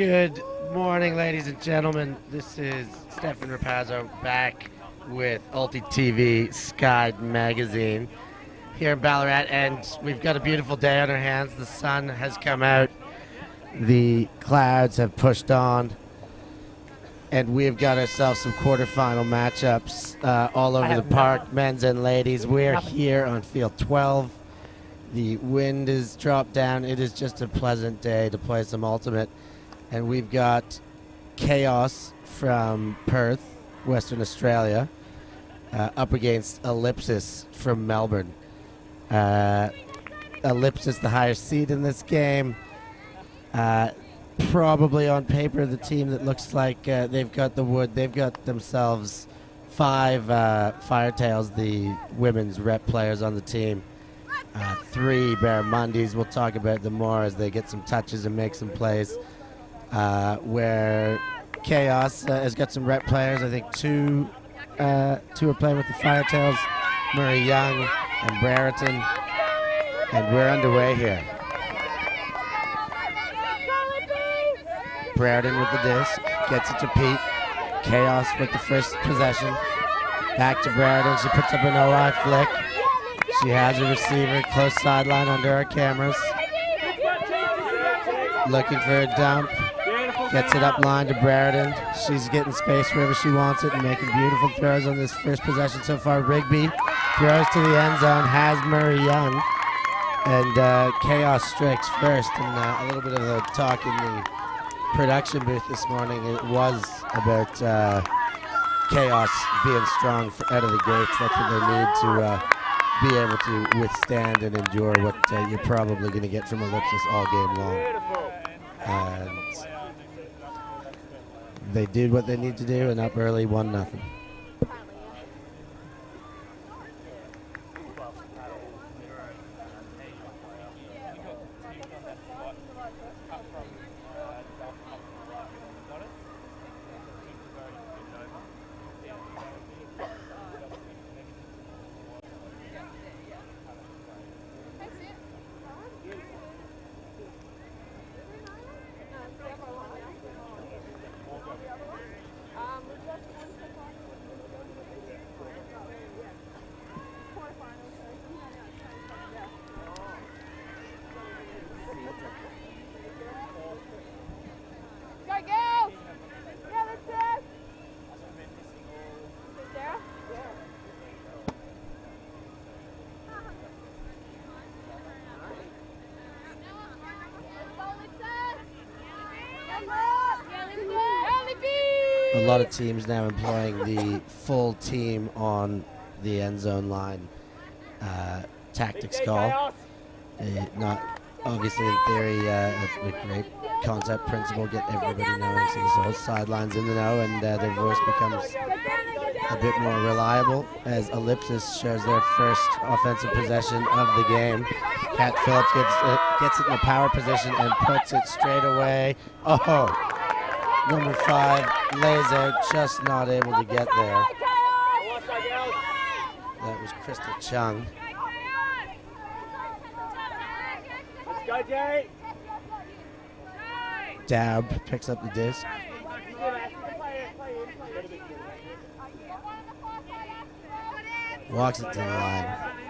Good morning, ladies and gentlemen. This is Stefan Rapazzo back with Ulti TV Sky Magazine here in Ballarat, and we've got a beautiful day on our hands. The sun has come out, the clouds have pushed on, and we've got ourselves some quarterfinal matchups all over the park, men's and ladies. We're here on field 12. The wind is dropped down. It is just a pleasant day to play some Ultimate. And we've got KAOS from Perth, Western Australia, up against Ellipsis from Melbourne. Ellipsis, the higher seed in this game. Probably on paper, the team that looks like they've got the wood. They've got themselves 5 Firetails, the women's rep players on the team. 3 Barramundis. We'll talk about them more as they get some touches and make some plays. Where KAOS has got some rep players. I think two are playing with the Firetails, Murray Young and Brereton. And we're underway here. Brereton with the disc, gets it to Pete. KAOS with the first possession. Back to Brereton, she puts up an OI flick. She has a receiver, close sideline under our cameras. Looking for a dump. Gets it up line to Brereton. She's getting space wherever she wants it and making beautiful throws on this first possession so far. Rigby throws to the end zone, has Murray Young. And KAOS strikes first. And a little bit of the talk in the production booth this morning, it was about KAOS being strong out of the gates. That's what they need to be able to withstand and endure what you're probably going to get from Ellipsis all game long. And they did what they need to do, and up early, 1-0. A lot of teams now employing the full team on the end zone line tactics call. Not obviously in theory a great concept principle, get everybody knowing, so the whole sidelines in the know, and their voice becomes a bit more reliable as Ellipsis shows their first offensive possession of the game. Kat Phillips gets it in a power position and puts it straight away. Oh! Number 5 lays out, just not able to get there. That was Crystal Chung. Let's go, Jay. Dab picks up the disc. Walks it to the line,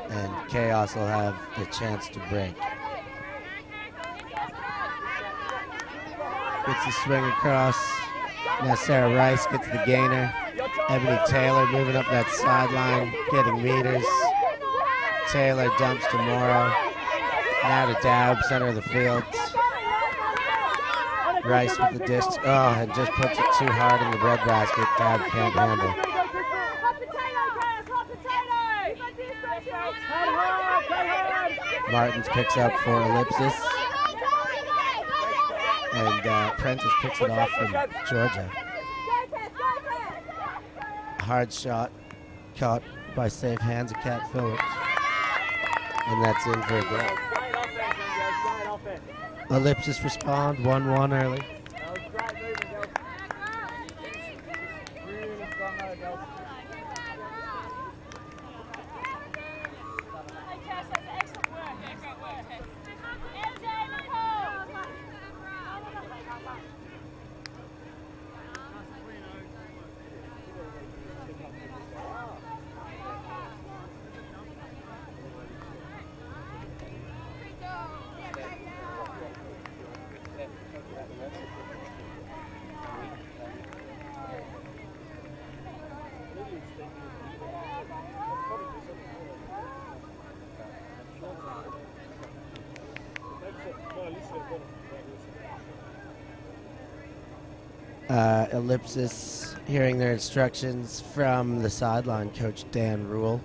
and KAOS will have the chance to break. Gets the swing across. Now Sarah Rice gets the gainer. Ebony Taylor moving up that sideline, getting meters. Taylor dumps to Morrow. Now to Dab, center of the field. Rice with the disc. Oh, and just puts it too hard in the breadbasket. Dab can't handle. Martins picks up for Ellipsis. And Prentice picks it off from Georgia. Hard shot, caught by safe hands of Kat Phillips. And that's in for a goal. Ellipsis respond, 1-1 early. Ellipsis hearing their instructions from the sideline, Coach Dan Rule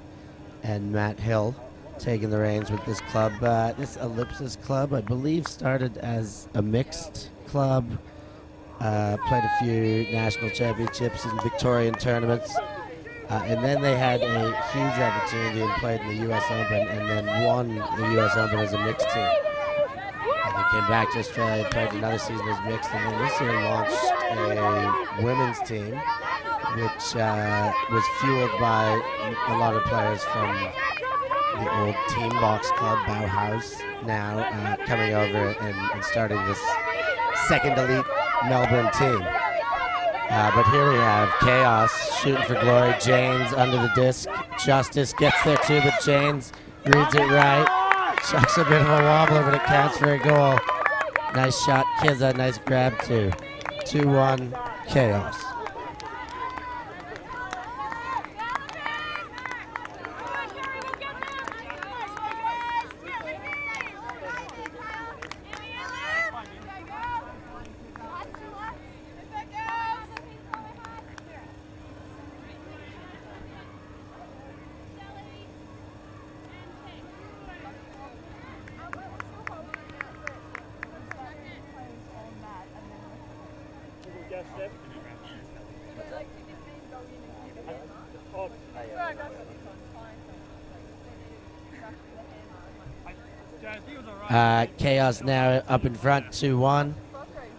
and Matt Hill taking the reins with this club. This Ellipsis club, I believe, started as a mixed club, played a few national championships and Victorian tournaments, and then they had a huge opportunity and played in the U.S. Open and then won the U.S. Open as a mixed team. They came back to Australia, played another season as mixed, and then this year launched a women's team, which was fueled by a lot of players from the old Team Box Club, Bauhaus, now coming over and starting this second elite Melbourne team. But here we have KAOS shooting for glory. Janes under the disc. Justice gets there too, but Janes reads it right. Chucks a bit of a wobbler, but it counts for a goal. Nice shot, Kizza. Nice grab too. 2-1 KAOS. KAOS now up in front, 2-1.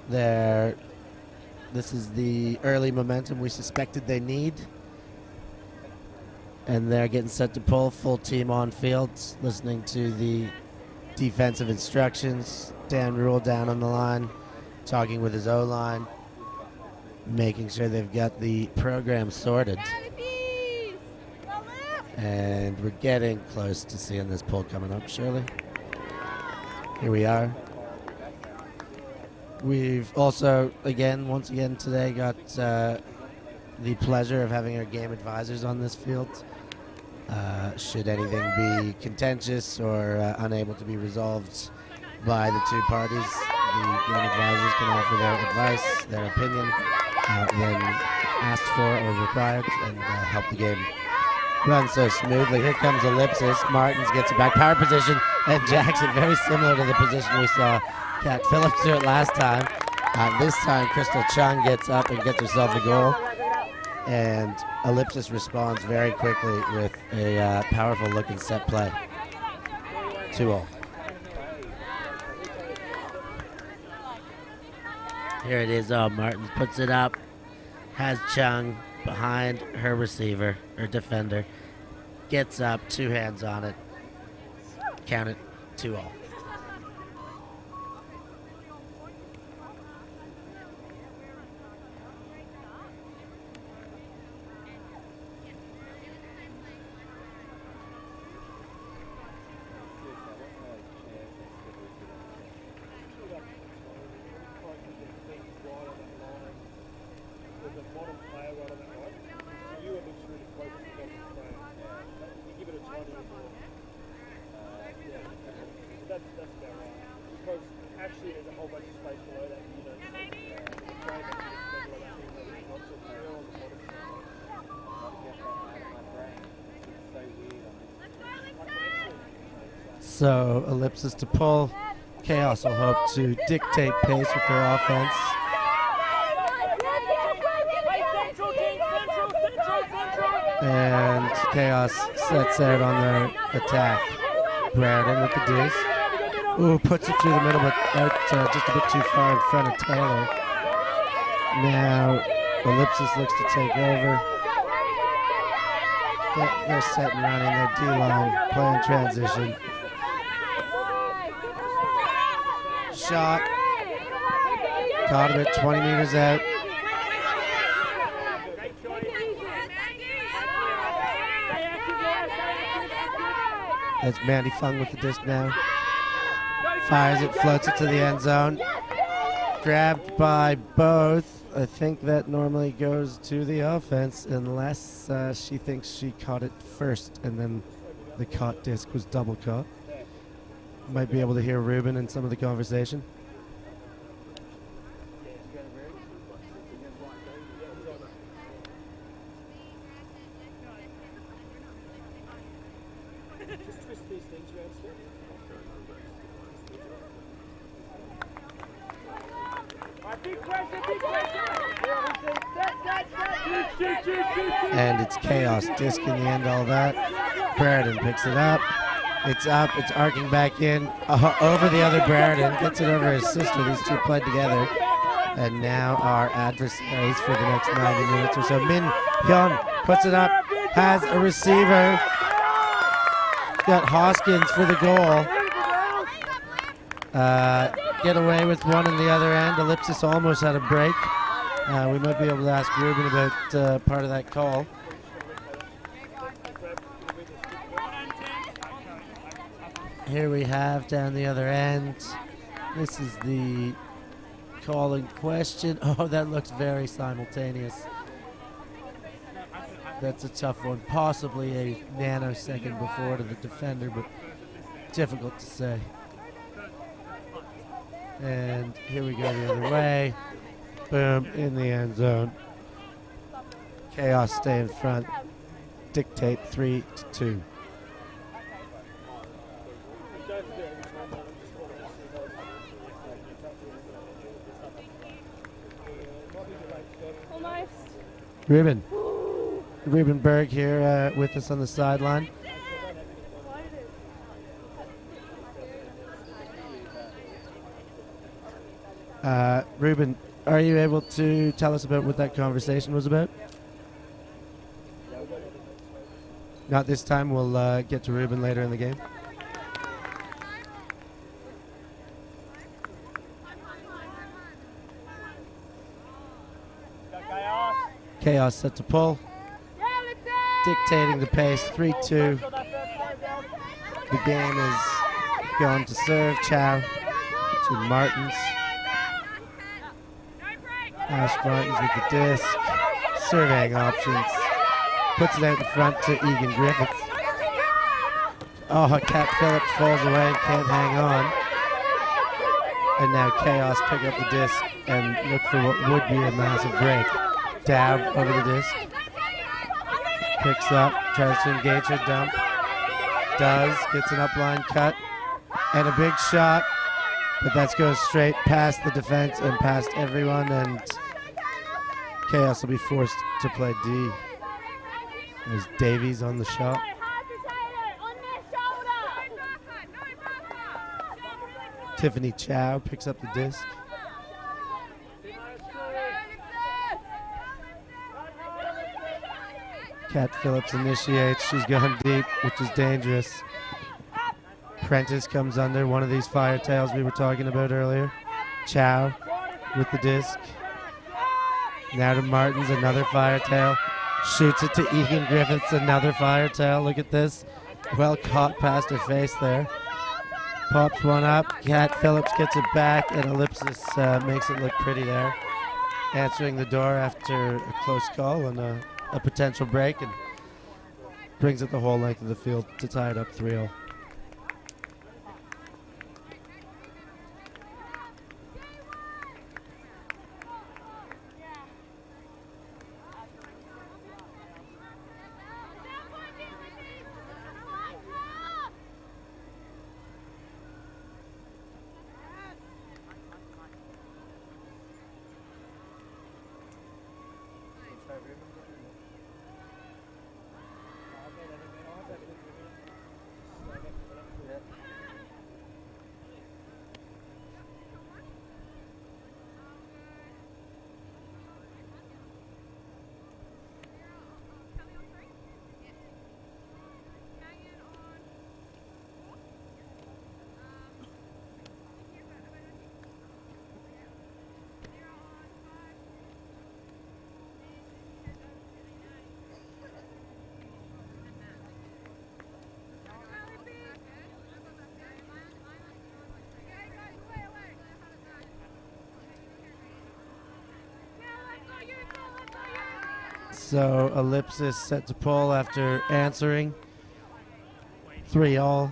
This is the early momentum we suspected they need. And they're getting set to pull, full team on field, listening to the defensive instructions. Dan Rule down on the line, talking with his O-line, making sure they've got the program sorted. And we're getting close to seeing this pull coming up, surely. Here we are. We've also, once again today, got the pleasure of having our game advisors on this field. Should anything be contentious or unable to be resolved by the two parties, the game advisors can offer their advice, their opinion when asked for or required, and help the game run so smoothly. Here comes Ellipsis. Martins gets it back. Power position, and Jackson, very similar to the position we saw Kat Phillips do it last time. This time, Crystal Chung gets up and gets herself a goal. And Ellipsis responds very quickly with a powerful looking set play. 2-0. Here it is. Oh, Martins puts it up. Has Chung behind her receiver, her defender. Gets up, two hands on it. Count it, 2-0. So Ellipsis to pull. KAOS will hope to dictate pace with their offense. And KAOS sets out on their attack. Brandon with the deuce. Ooh, puts it through the middle, but out just a bit too far in front of Taylor. Now Ellipsis looks to take over. They're set and running their D-line, playing transition. Shot. Caught him at 20 meters out. That's Mandy Fung with the disc now. Fires it, floats it to the end zone. Grabbed by both. I think that normally goes to the offense unless she thinks she caught it first and then the caught disc was double caught. Might be able to hear Ruben in some of the conversation. And it's KAOS disc in the end, all that. Brereton picks it up. It's up, it's arcing back in, over the other Brereton, gets it over his sister. These two played together. And now our adversaries for the next 90 minutes or so. Min Hyun puts it up, has a receiver. Got Hoskins for the goal. Get away with one in the other end. Ellipsis almost had a break. We might be able to ask Ruben about part of that call. Here we have down the other end. This is the call in question. Oh, that looks very simultaneous. That's a tough one. Possibly a nanosecond before to the defender, but difficult to say. And here we go the other way. Boom, in the end zone. KAOS stay in front. Dictate 3-2. Ruben Berg here with us on the sideline. Ruben, are you able to tell us about what that conversation was about? Not this time. We'll get to Ruben later in the game. KAOS set to pull. Dictating the pace, 3-2. The game is going to serve. Chow to Martins. Ash Martins with the disc. Surveying options. Puts it out in front to Egan Griffiths. Oh, Cat Phillips falls away and can't hang on. And now KAOS pick up the disc and look for what would be a massive break. Dab over the disc. Picks up, tries to engage her dump. Does, gets an upline cut. And a big shot. But that's going straight past the defense and past everyone. And KAOS will be forced to play D. There's Davies on the shot. Tiffany Chow picks up the disc. Cat Phillips initiates. She's gone deep, which is dangerous. Prentice comes under one of these fire tails we were talking about earlier. Chow with the disc. Now to Martins, another fire tail. Shoots it to Egan Griffiths, another fire tail. Look at this. Well caught past her face there. Pops one up. Cat Phillips gets it back, and Ellipsis makes it look pretty there. Answering the door after a close call and a potential break, and brings it the whole length of the field to tie it up 3-0. So Ellipsis set to pull after answering. 3-all.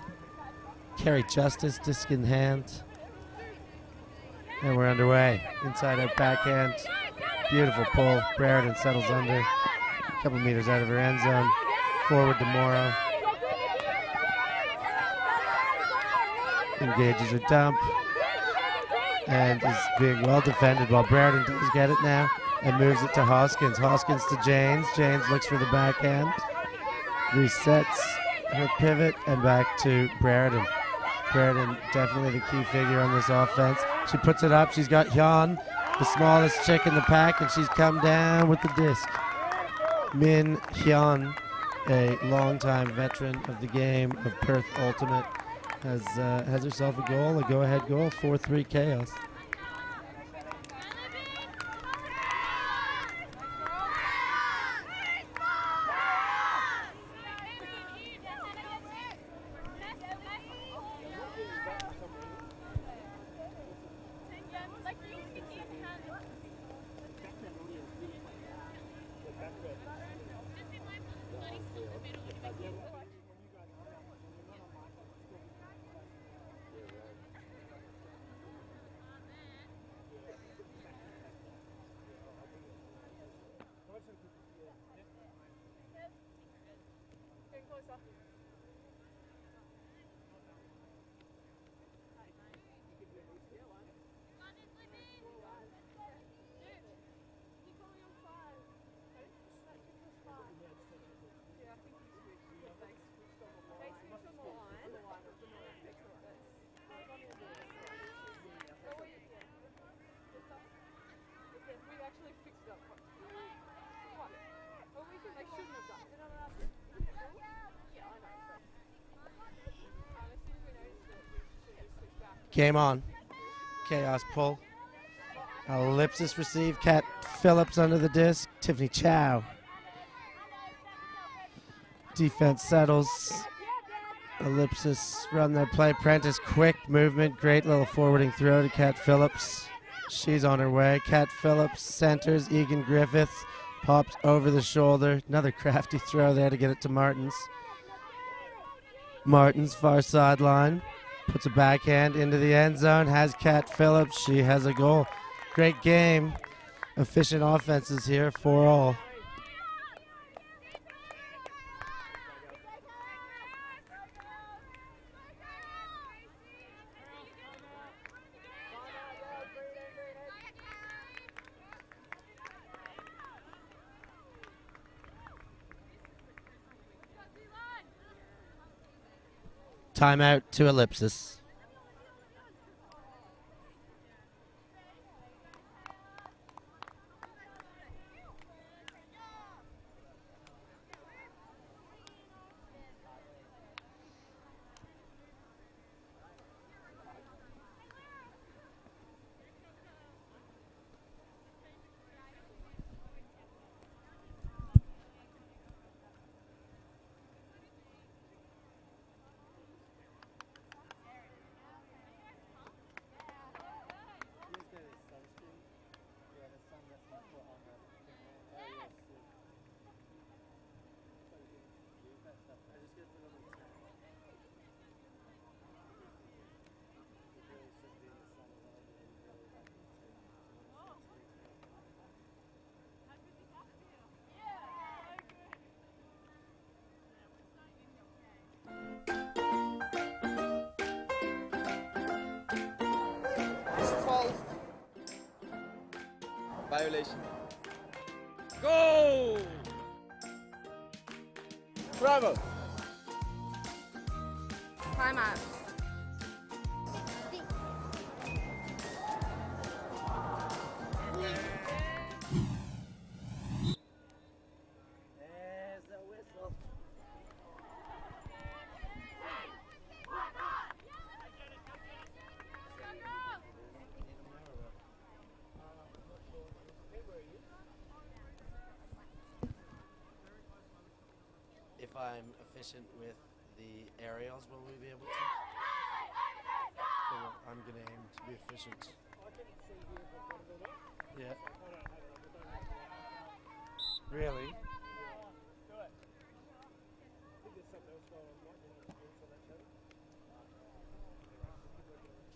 Carry Justice, disc in hand. And we're underway. Inside out backhand. Beautiful pull. Brereton settles under. A couple meters out of her end zone. Forward to Morrow. Engages her dump. And is being well defended while Brereton does get it now. And moves it to Hoskins. Hoskins to Janes. Janes looks for the backhand. Resets her pivot and back to Brereton. Brereton definitely the key figure on this offense. She puts it up. She's got Hyun, the smallest chick in the pack, and she's come down with the disc. Min Hyun, a longtime veteran of the game of Perth Ultimate, has herself a goal, a go-ahead goal, 4-3 KAOS. Game on. KAOS pull. Ellipsis receive. Kat Phillips under the disc. Tiffany Chow. Defense settles. Ellipsis run their play. Prentice quick movement. Great little forwarding throw to Kat Phillips. She's on her way. Kat Phillips centers. Egan Griffiths pops over the shoulder. Another crafty throw there to get it to Martins. Martins far sideline. Puts a backhand into the end zone. Has Kat Phillips. She has a goal. Great game. Efficient offenses here. 4-all. Timeout to Ellipsis. Violation. Go! Bravo! Time out. There's the whistle. If I'm efficient with the aerials, will we be able to? Well, I'm going to aim to be efficient. Yeah. Really?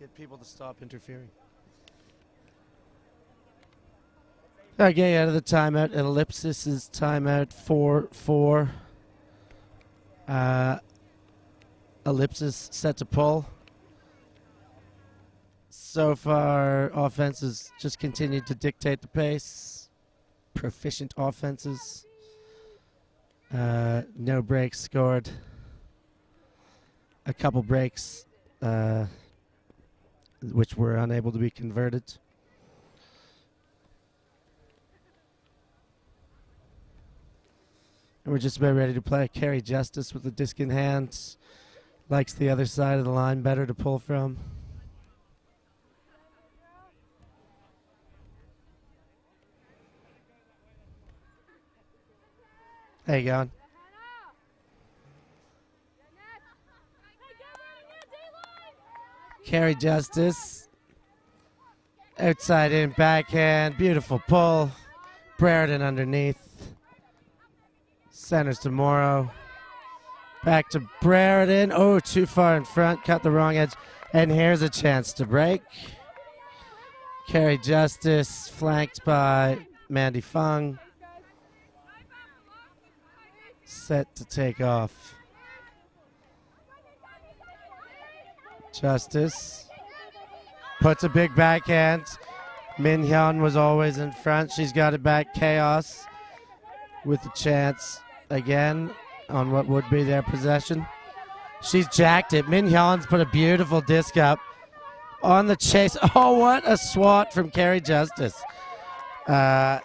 Get people to stop interfering. Okay, out of the timeout. Ellipsis is timeout 4-4. Ellipsis set to pull. So far, offenses just continued to dictate the pace. Proficient offenses. No breaks scored. A couple breaks, which were unable to be converted. And we're just about ready to play. Carry Justice with the disc in hand. Likes the other side of the line better to pull from. How you going? Carry Justice. Outside in, backhand. Beautiful pull. Brereton underneath. Centers to Morrow. Back to Brereton. Oh, too far in front. Cut the wrong edge. And here's a chance to break. Carry Justice. Flanked by Mandy Fung. Set to take off. Justice puts a big backhand. Min Hyun was always in front. She's got it back. KAOS with a chance again on what would be their possession. She's jacked it. Min Hyun's put a beautiful disc up on the chase. Oh, what a swat from Carry Justice. KAOS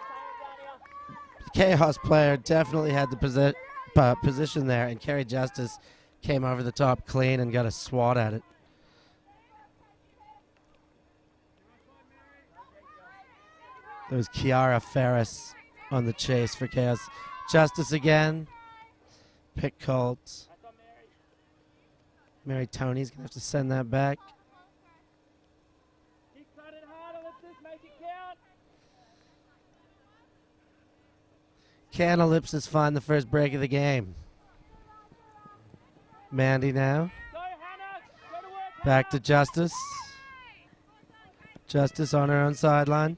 player definitely had the position there, and Carry Justice came over the top clean and got a swat at it. There was Kiara Ferris on the chase for KAOS. Justice again. Pick called. Mary Tony's going to have to send that back. Can Ellipsis find the first break of the game? Mandy now. Back to Justice. Justice on her own sideline.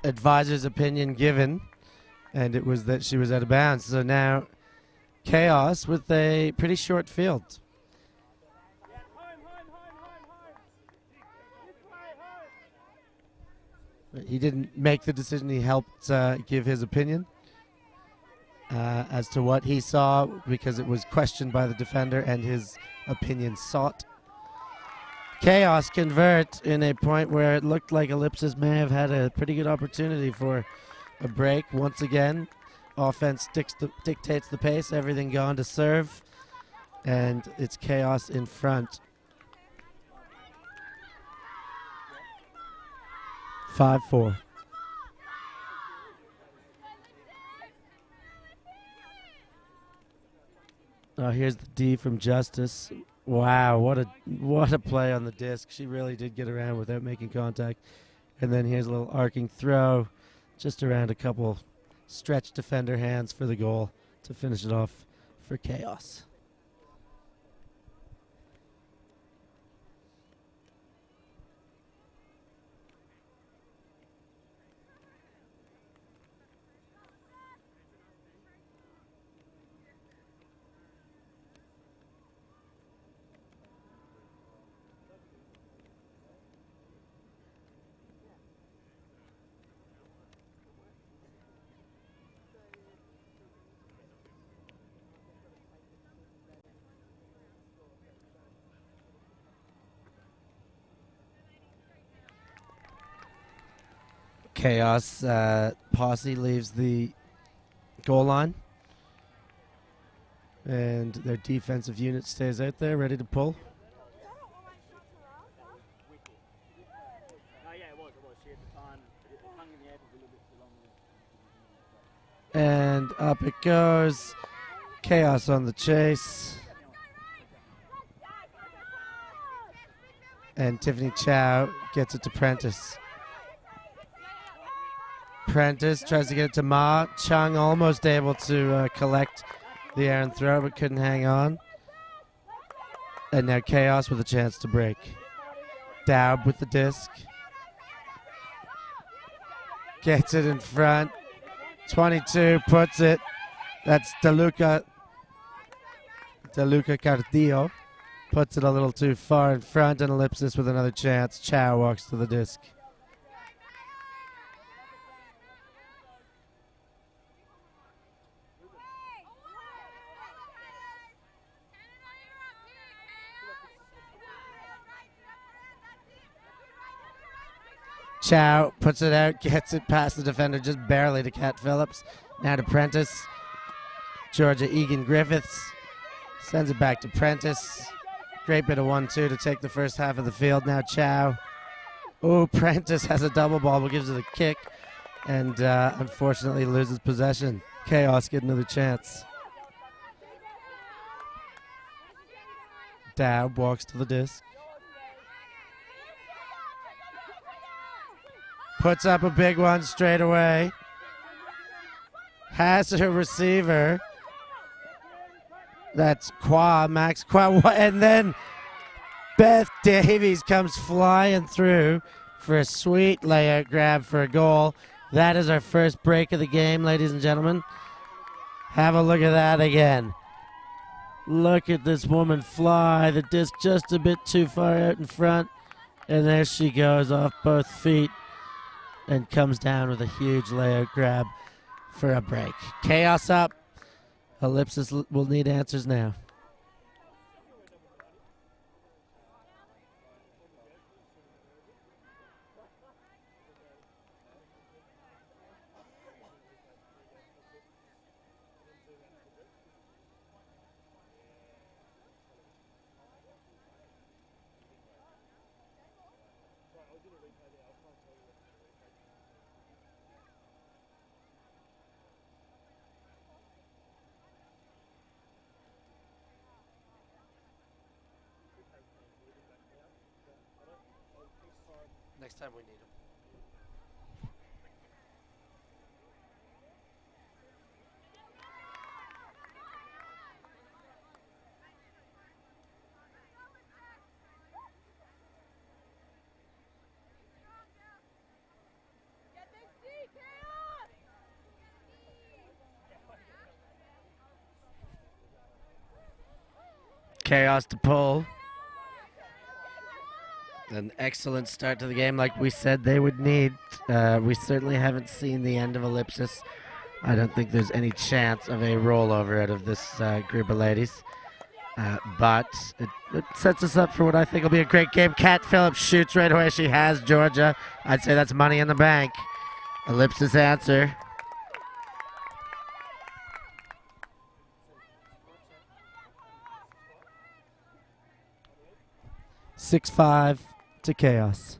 Advisor's opinion given, and it was that she was out of bounds. So now KAOS with a pretty short field. He didn't make the decision. He helped give his opinion as to what he saw, because it was questioned by the defender and his opinion sought. KAOS convert in a point where it looked like Ellipsis may have had a pretty good opportunity for a break. Once again, offense dictates the pace, everything going to serve, and it's KAOS in front. 5-4. Oh, here's the D from Justice. Wow, what a play on the disc. She really did get around without making contact. And then here's a little arcing throw just around a couple stretch defender hands for the goal to finish it off for KAOS. KAOS posse leaves the goal line, and their defensive unit stays out there ready to pull. And up it goes. KAOS on the chase. And Tiffany Chow gets it to Prentice. Prentice tries to get it to Ma. Chung almost able to collect the air and throw, but couldn't hang on. And now KAOS with a chance to break. Daub with the disc. Gets it in front. 22 puts it. That's DeLuca Cartillo. Puts it a little too far in front, and Ellipsis with another chance. Chow walks to the disc. Chow puts it out, gets it past the defender just barely to Cat Phillips. Now to Prentice. Georgia Egan Griffiths sends it back to Prentice. Great bit of 1-2 to take the first half of the field. Now Chow. Oh, Prentice has a double ball, but gives it a kick and unfortunately loses possession. KAOS get another chance. Daub walks to the disc. Puts up a big one straight away. Has a receiver. That's Max Qua. And then Beth Davies comes flying through for a sweet layout grab for a goal. That is our first break of the game, ladies and gentlemen. Have a look at that again. Look at this woman fly. The disc just a bit too far out in front. And there she goes off both feet and comes down with a huge layout grab for a break. KAOS up. Ellipsis will need answers now. Next time we need him. KAOS to pull. An excellent start to the game like we said they would need. We certainly haven't seen the end of Ellipsis. I don't think there's any chance of a rollover out of this group of ladies. But it sets us up for what I think will be a great game. Cat Phillips shoots right away. She has Georgia. I'd say that's money in the bank. Ellipsis answer. (6-5) to KAOS.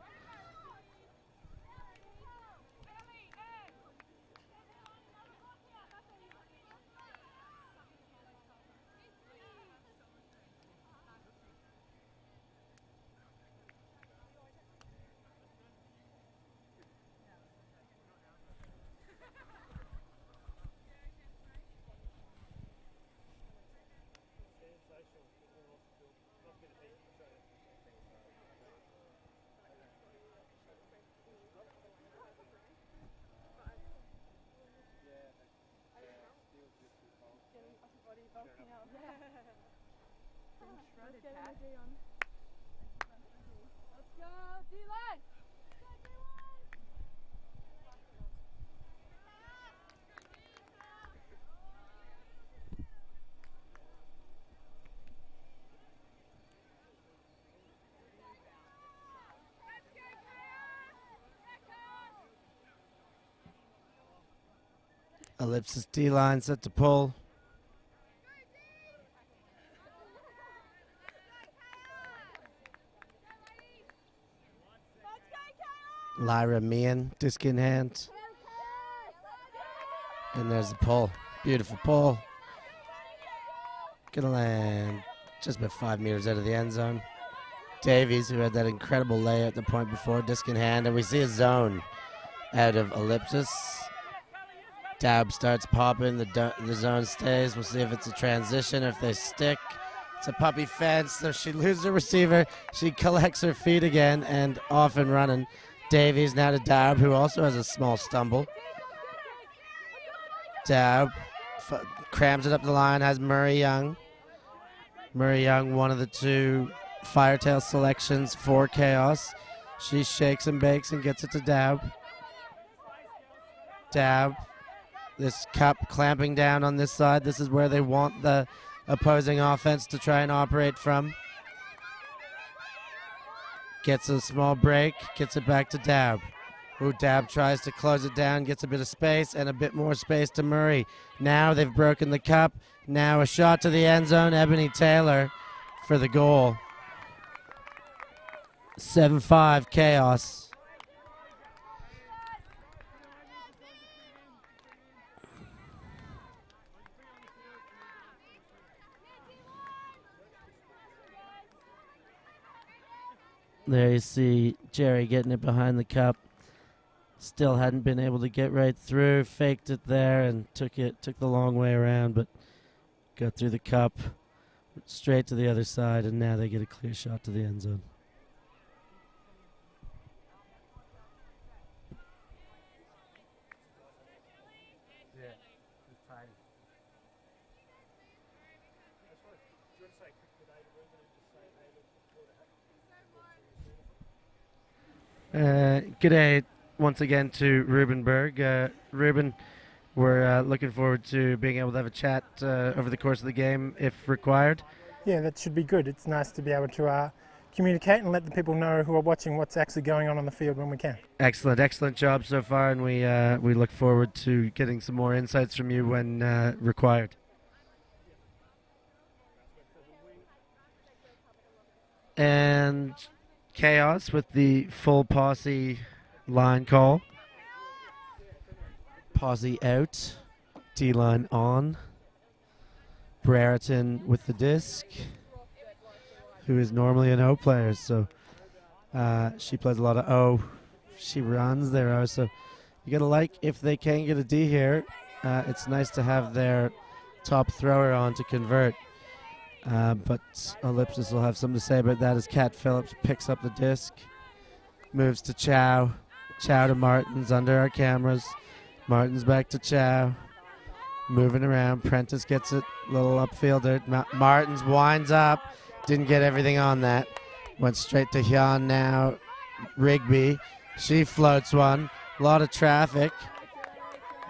Ellipsis D-line set to pull. Lyra Meehan, disc in hand. And there's the pull. Beautiful pull. Gonna land just about 5 meters out of the end zone. Davies, who had that incredible layout the point before, disc in hand, and we see a zone. out of Ellipsis. Dab starts popping, the zone stays. We'll see if it's a transition, if they stick. It's a puppy fence, so she loses her receiver. She collects her feet again and off and running. Davies now to Dab, who also has a small stumble. Dab crams it up the line, has Murray Young. Murray Young, one of the two Firetail selections for KAOS. She shakes and bakes and gets it to Dab. Dab. This cup clamping down on this side. This is where they want the opposing offense to try and operate from. Gets a small break, gets it back to Dab. Ooh, Dab tries to close it down, gets a bit of space and a bit more space to Murray. Now they've broken the cup. Now a shot to the end zone. Ebony Taylor for the goal. 7-5 KAOS. There you see Jerry getting it behind the cup. Still hadn't been able to get right through. Faked it there and took the long way around, but got through the cup, straight to the other side, and now they get a clear shot to the end zone. G'day once again to Ruben Berg. Ruben, we're looking forward to being able to have a chat over the course of the game if required. Yeah, that should be good. It's nice to be able to communicate and let the people know who are watching what's actually going on the field when we can. Excellent job so far, and we look forward to getting some more insights from you when required. And KAOS with the full posse line call. Posse out, D-line on. Brereton with the disc, who is normally an O player, so she plays a lot of O. She runs their O, so you gotta like if they can get a D here. It's nice to have their top thrower on to convert. But Ellipsis will have something to say about that as Kat Phillips picks up the disc, moves to Chow. Chow to Martins under our cameras. Martins back to Chow. Moving around. Prentice gets it, little upfielder. Martins winds up. Didn't get everything on that. Went straight to Hyun now. Rigby. She floats one. A lot of traffic.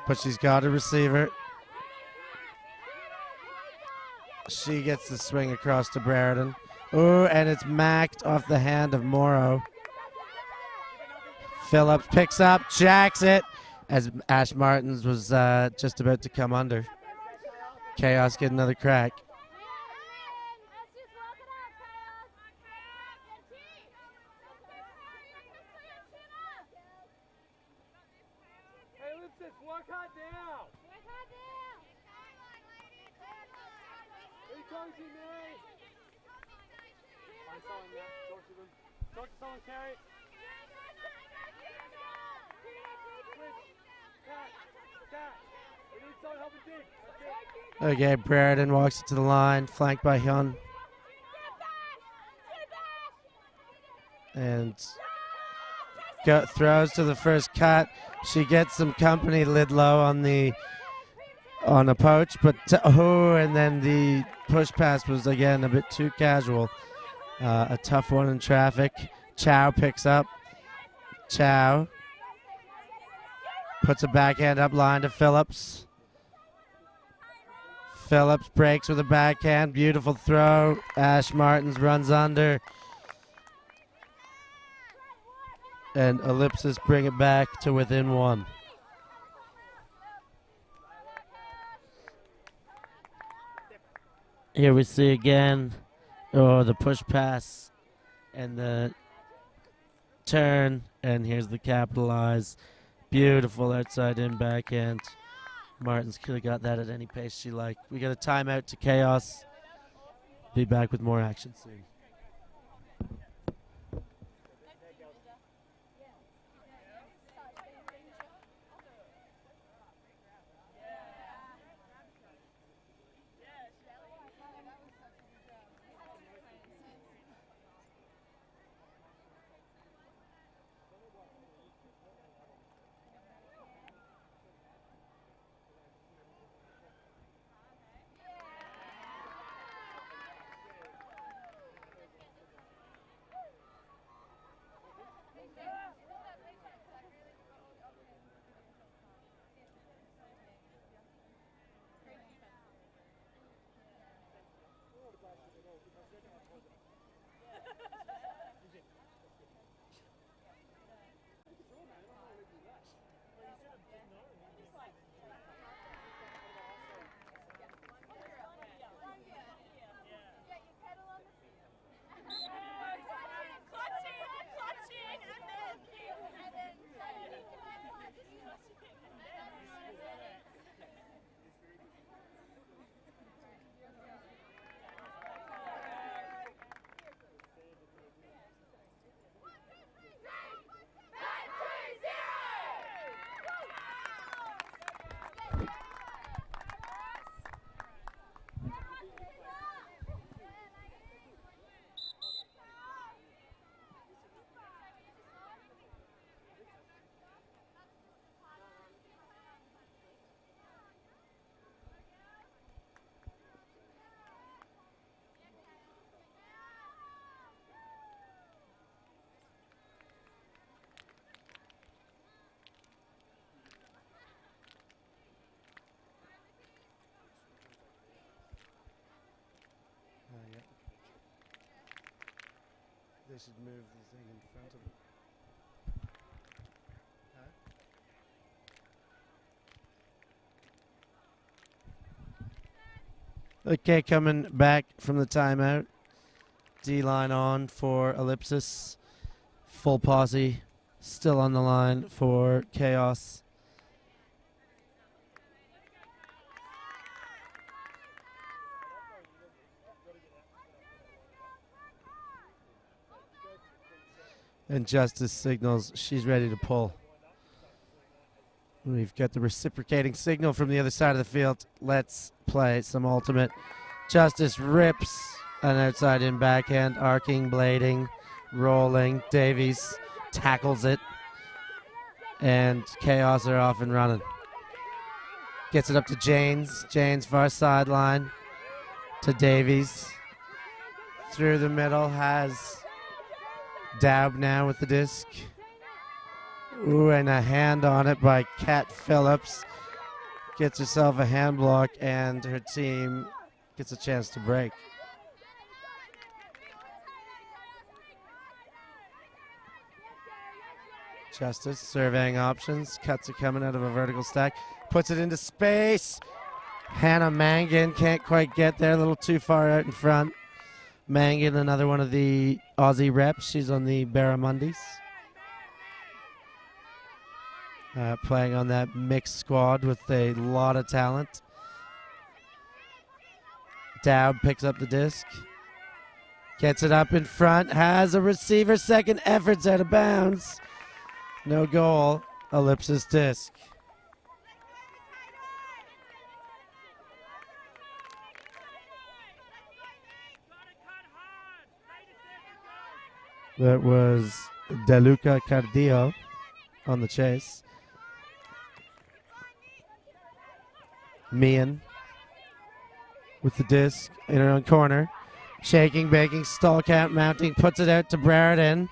But she's got a receiver. She gets the swing across to Brereton. Ooh, and it's macked off the hand of Morrow. Phillips picks up, jacks it, as Ash Martins was just about to come under. KAOS get another crack. Hey, Ellipsis, work hard now. Who calls you, Mary? Find someone now. Talk to them. Talk to someone, Carrie. Cat. We need someone helping dig. That's it. Okay, Brereton walks it to the line, flanked by Hyun. And throws to the first cut. She gets some company lid low on a poach, but and then the push pass was again a bit too casual. A tough one in traffic. Chow picks up. Chow puts a backhand up line to Phillips. Phillips breaks with a backhand. Beautiful throw. Ash Martins runs under. And Ellipsis bring it back to within one. Here we see again, the push pass and the turn, and here's the capitalize. Beautiful outside in backhand. Martins could have got that at any pace she liked. We got a timeout to KAOS. Be back with more action soon. they should move the thing in front of them. Okay, coming back from the timeout. D-line on for Ellipsis. Full posse still on the line for KAOS. And Justice signals she's ready to pull. We've got the reciprocating signal from the other side of the field. Let's play some ultimate. Justice rips an outside in backhand, arcing, blading, rolling. Davies tackles it. And KAOS are off and running. Gets it up to Janes. Janes far sideline to Davies. Through the middle has Daub now with the disc. Ooh, and a hand on it by Kat Phillips. Gets herself a hand block, and her team gets a chance to break. Justice surveying options. Cuts it coming out of a vertical stack. Puts it into space. Hannah Mangan can't quite get there. A little too far out in front. Mangan, another one of the Aussie reps. She's on the Barramundis. Playing on that mixed squad with a lot of talent. Daub picks up the disc. Gets it up in front. Has a receiver. Second effort's out of bounds. No goal. Ellipsis disc. That was DeLuca Cardio on the chase. Meehan with the disc in her own corner. Shaking, baking, stall count, mounting, puts it out to Brereton.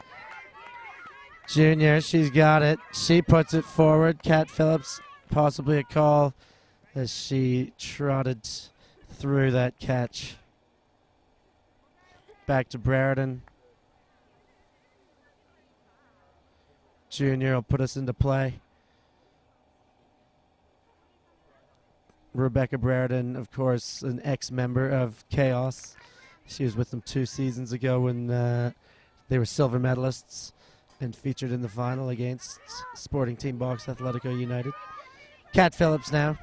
Junior, she's got it. She puts it forward. Kat Phillips, possibly a call as she trotted through that catch. Back to Brereton. Junior will put us into play. Rebecca Brereton, of course, an ex-member of KAOS. She was with them 2 seasons ago when they were silver medalists and featured in the final against Sporting Team Box Athletico United. Kat Phillips now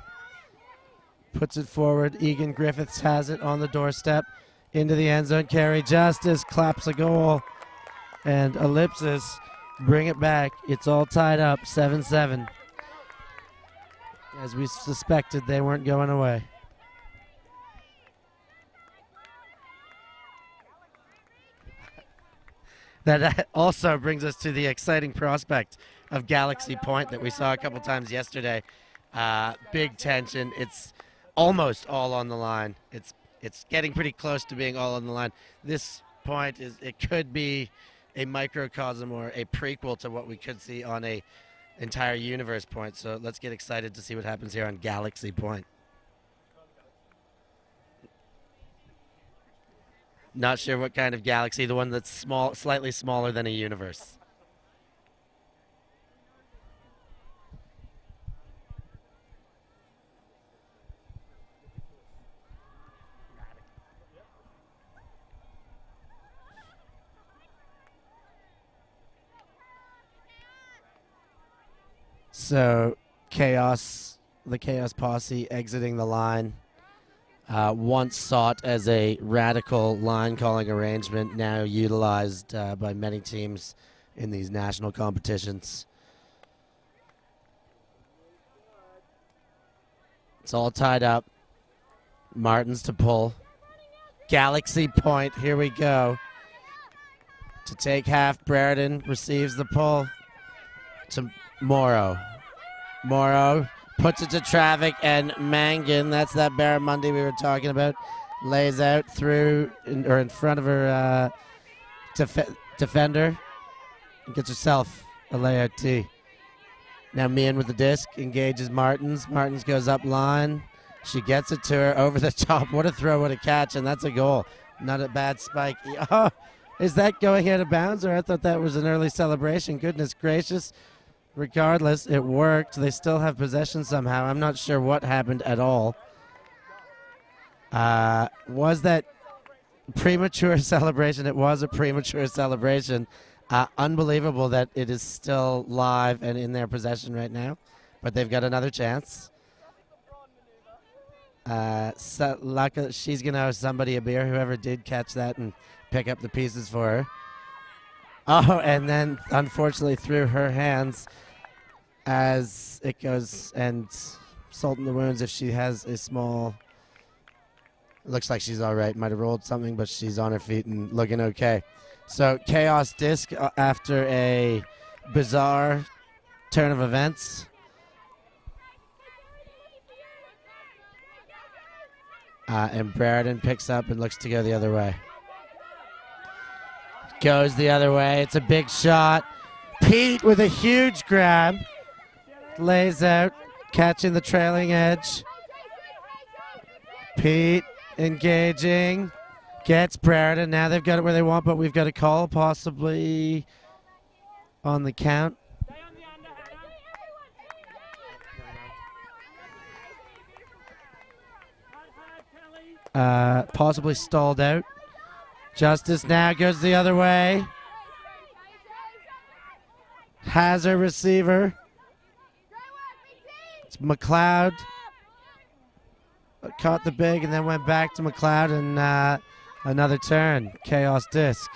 puts it forward. Egan Griffiths has it on the doorstep. Into the end zone. Carey Justice claps a goal. And Ellipsis bring it back. It's all tied up, 7-7. As we suspected, they weren't going away. That also brings us to the exciting prospect of Galaxy Point that we saw a couple times yesterday. Big tension. It's almost all on the line. It's getting pretty close to being all on the line. This point it could be a microcosm or a prequel to what we could see on a entire universe point. So let's get excited to see what happens here on Galaxy Point. Not sure what kind of galaxy, the one that's small, slightly smaller than a universe. So KAOS, the KAOS posse exiting the line. Once sought as a radical line calling arrangement, now utilized by many teams in these national competitions. It's all tied up. Martins to pull. Galaxy Point, here we go. To take half, Brereton receives the pull to Morrow. Morrow puts it to traffic, and Mangan, that's that Barramundi we were talking about, lays out through or in front of her defender and gets herself a layout tee. Now Meehan with the disc engages Martins. Martins goes up line. She gets it to her over the top. What a throw, what a catch, and that's a goal. Not a bad spike. Oh, Is that going out of bounds, or I thought that was an early celebration? Goodness gracious. Regardless, it worked. They still have possession somehow. I'm not sure what happened at all. Was that premature celebration? It was a premature celebration. Unbelievable that it is still live and in their possession right now, but they've got another chance. She's going to owe somebody a beer, whoever did catch that and pick up the pieces for her. Oh, and then unfortunately through her hands as it goes, and salt in the wounds if she has a small... Looks like she's all right. Might have rolled something, but she's on her feet and looking okay. So KAOS disc after a bizarre turn of events. And Brereton picks up and looks to go the other way. Goes the other way. It's a big shot. Pete with a huge grab. Lays out, catching the trailing edge. Pete engaging. Gets Brereton. Now they've got it where they want, but we've got a call possibly on the count. Possibly stalled out. Justice now goes the other way. Has a receiver. It's McLeod. Caught the big and then went back to McLeod, and another turn. KAOS disc.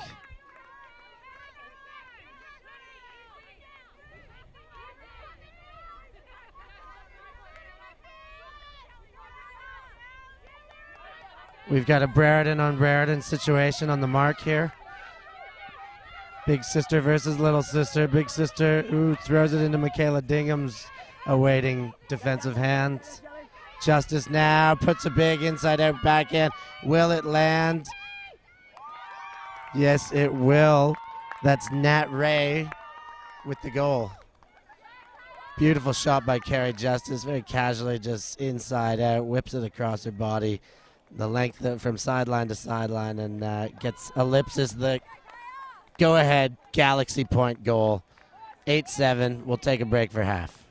We've got a Brereton on Brereton situation on the mark here. Big sister versus little sister. Big sister who throws it into Michaela Dingham's awaiting defensive hands. Justice now puts a big inside out backhand. Will it land? Yes, it will. That's Nat Ray with the goal. Beautiful shot by Carrie Justice. Very casually, just inside out. Whips it across her body. The length from sideline to sideline, and gets Ellipsis the go-ahead Galaxy point goal. 8-7. We'll take a break for half.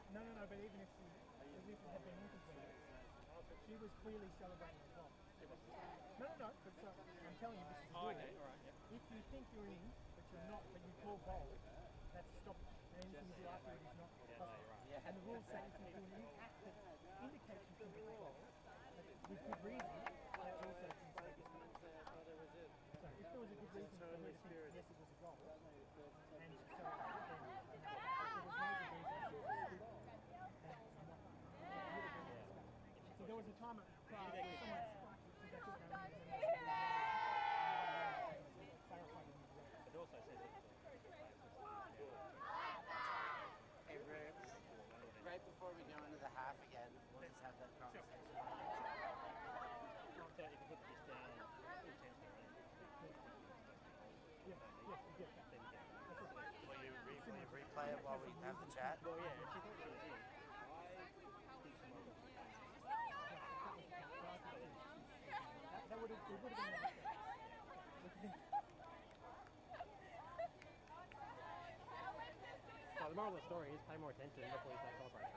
No, but even if it had been intervened, she was clearly celebrating as well. No, but I'm telling you, this is good. Okay, all right, yeah. If you think you're in, but you're not, but you call goal, that's stop. Anything you do afterwards is not possible. Right. Yeah. And the rules say if you do an act that indicates you think it's a goal, with good reason, that also considered as goal. So if there was a good reason for her to think, yes, it was a goal, and so there was no good reason for it to be goal. So there was a time at someone they took down it also says Hey, Rubes, right before we go into the half again, we'll just have that conversation. Will you replay it while we have the chat? Well, yeah, she thought she was in. That would have been The moral of the story is pay more attention before you start celebrating.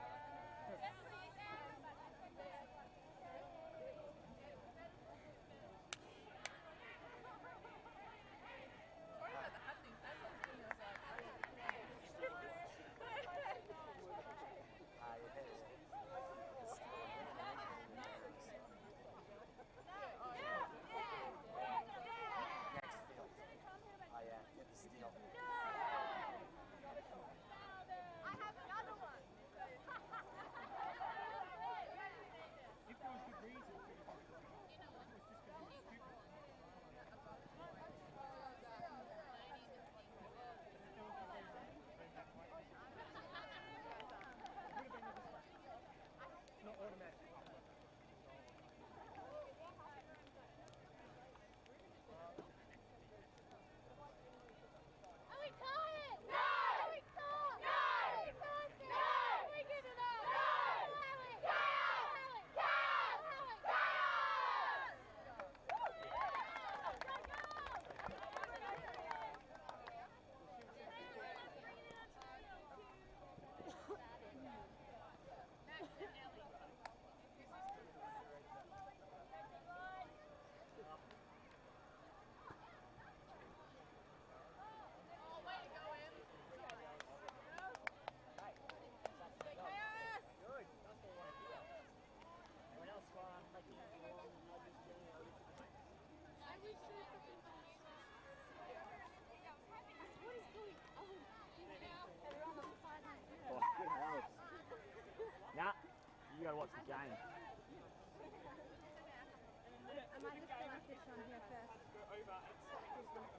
You gotta watch the game.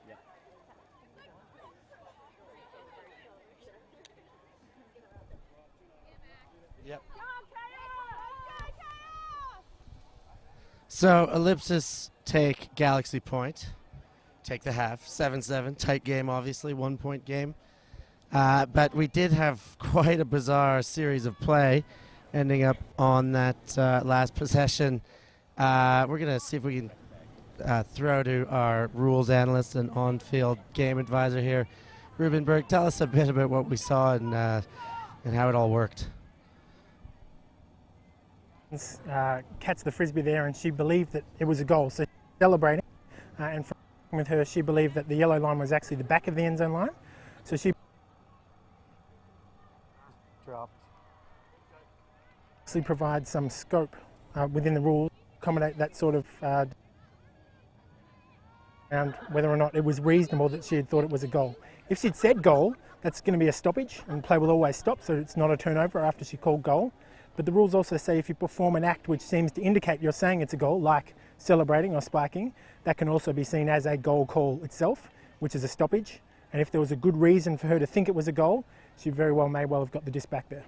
Yeah. Yep. So Ellipsis take Galaxy Point, take the half, 7-7, tight game obviously, 1 point game. But we did have quite a bizarre series of play ending up on that last possession. We're going to see if we can throw to our rules analyst and on-field game advisor here. Ruben Berg, tell us a bit about what we saw and how it all worked. Catch the frisbee there, and she believed that it was a goal, so she's celebrating. And from with her, she believed that the yellow line was actually the back of the end zone line, so she Dropped. actually provides some scope within the rules to accommodate that sort of and whether or not it was reasonable that she had thought it was a goal. If she'd said goal, that's going to be a stoppage, and play will always stop, so it's not a turnover after she called goal. But the rules also say if you perform an act which seems to indicate you're saying it's a goal, like celebrating or spiking, that can also be seen as a goal call itself, which is a stoppage. And if there was a good reason for her to think it was a goal, she very well may well have got the disc back there.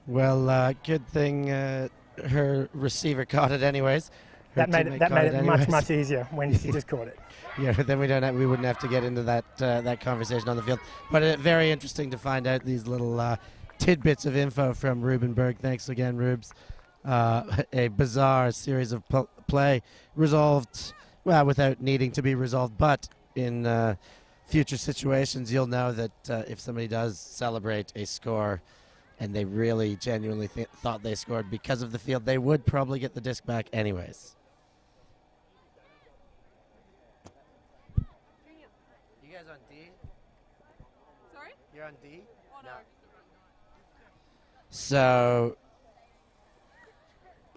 Well, good thing her receiver caught it anyways. That made it much easier when she just caught it. Yeah, then we wouldn't have to get into that conversation on the field. But very interesting to find out these little tidbits of info from Ruben Berg. Thanks again, Rubes. A bizarre series of play resolved, well, without needing to be resolved, but in future situations, you'll know that if somebody does celebrate a score and they really genuinely thought they scored because of the field, they would probably get the disc back anyways. You guys on D? Sorry? You're on D? Oh, no. So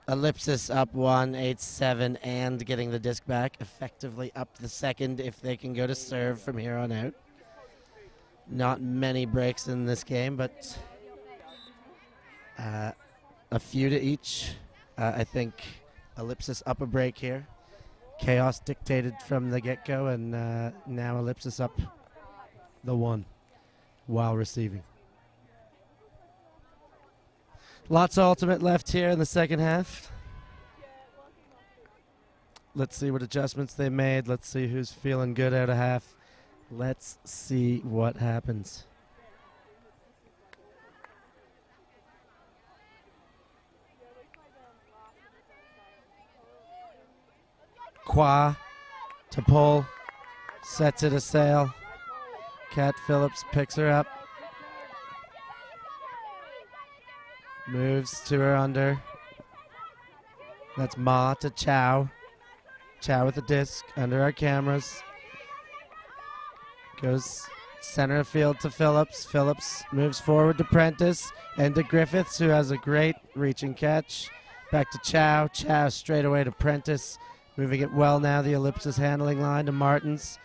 Ellipsis up 1, 8-7, and getting the disc back, effectively up the second if they can go to serve from here on out. Not many breaks in this game, but a few to each. I think Ellipsis up a break here. KAOS dictated from the get-go, and now Ellipsis up the 1 while receiving. Lots of ultimate left here in the second half. Let's see what adjustments they made. Let's see who's feeling good out of half. Let's see what happens. Qua to pull, sets it a sail. Kat Phillips picks her up. Moves to her under. That's Ma to Chow. Chow with the disc under our cameras. Goes center of field to Phillips. Phillips moves forward to Prentice and to Griffiths, who has a great reaching catch. Back to Chow. Chow straight away to Prentice. Moving it well now, the Ellipsis handling line to Martins.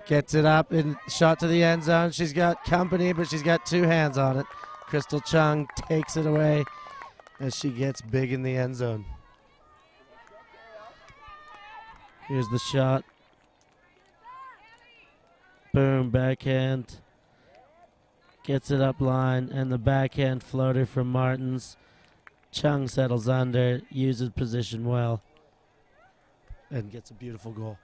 Gets it up and shot to the end zone. She's got company, but she's got 2 hands on it. Crystal Chung takes it away as she gets big in the end zone. Here's the shot. Boom, backhand. Gets it up line, and the backhand floater from Martins. Chung settles under, uses position well, and gets a beautiful goal.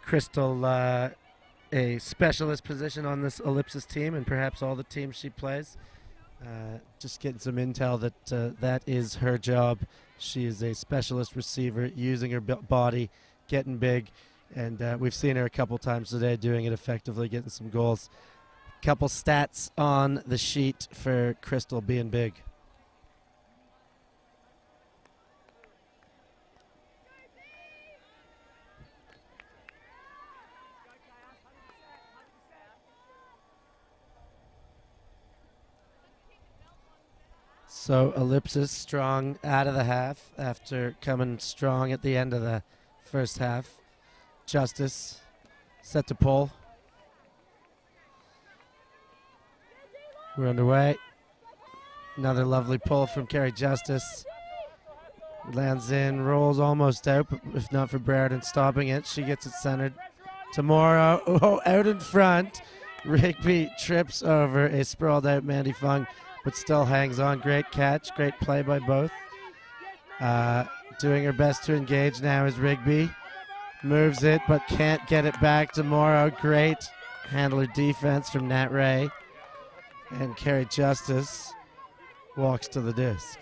Crystal, a specialist position on this Ellipsis team, and perhaps all the teams she plays. Just getting some intel that that is her job. She is a specialist receiver, using her body, getting big, and we've seen her a couple times today doing it effectively, getting some goals. Couple stats on the sheet for Crystal being big. So Ellipsis strong out of the half after coming strong at the end of the first half. Justice Set to pull. We're underway. Another lovely pull from Carrie Justice. Lands in, rolls almost out, but if not for Brereton stopping it, she gets it centered. Tomorrow, out in front. Rigby trips over a sprawled out Mandy Fung, but still hangs on. Great catch, great play by both. Doing her best to engage now is Rigby. Moves it, but can't get it back. Tomorrow, great handler defense from Nat Ray. And Carrie Justice walks to the disc.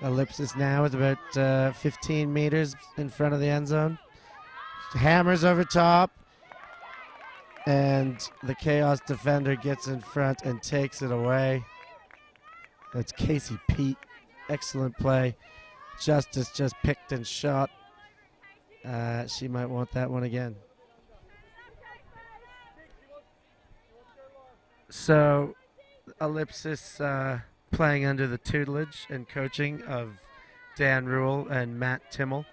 Ellipsis now is about 15 meters in front of the end zone. Hammers over top. And the KAOS defender gets in front and takes it away. That's Casey Pete. Excellent play. Justice just picked and shot. She might want that one again. So, Ellipsis playing under the tutelage and coaching of Dan Rule and Matt Timmel,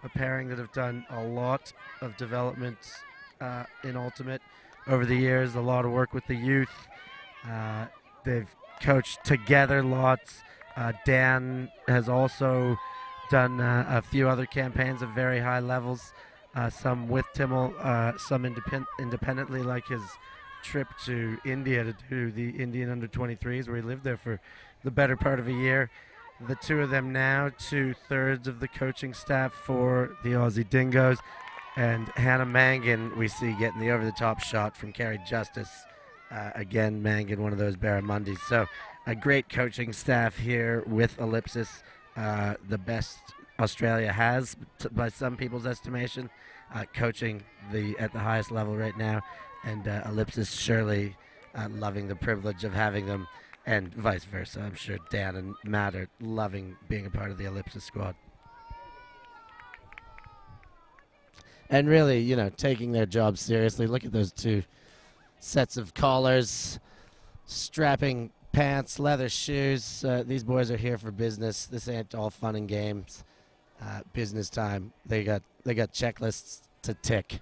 a pairing that have done a lot of development in Ultimate over the years, a lot of work with the youth. They've coached together lots. Dan has also done a few other campaigns of very high levels, some with Timmel, some independently, like his trip to India to do the Indian under-23s, where he lived there for the better part of a year. The two of them now, 2/3 of the coaching staff for the Aussie Dingoes. And Hannah Mangan, we see getting the over-the-top shot from Carrie Justice. Again, Mangan, one of those barramundis. So a great coaching staff here with Ellipsis. The best Australia has, by some people's estimation, coaching at the highest level right now. And Ellipsis surely loving the privilege of having them, and vice versa. I'm sure Dan and Matt are loving being a part of the Ellipsis squad. And really, you know, taking their job seriously. Look at those two sets of collars, strapping pants, leather shoes. These boys are here for business. This ain't all fun and games. Business time. They got checklists to tick.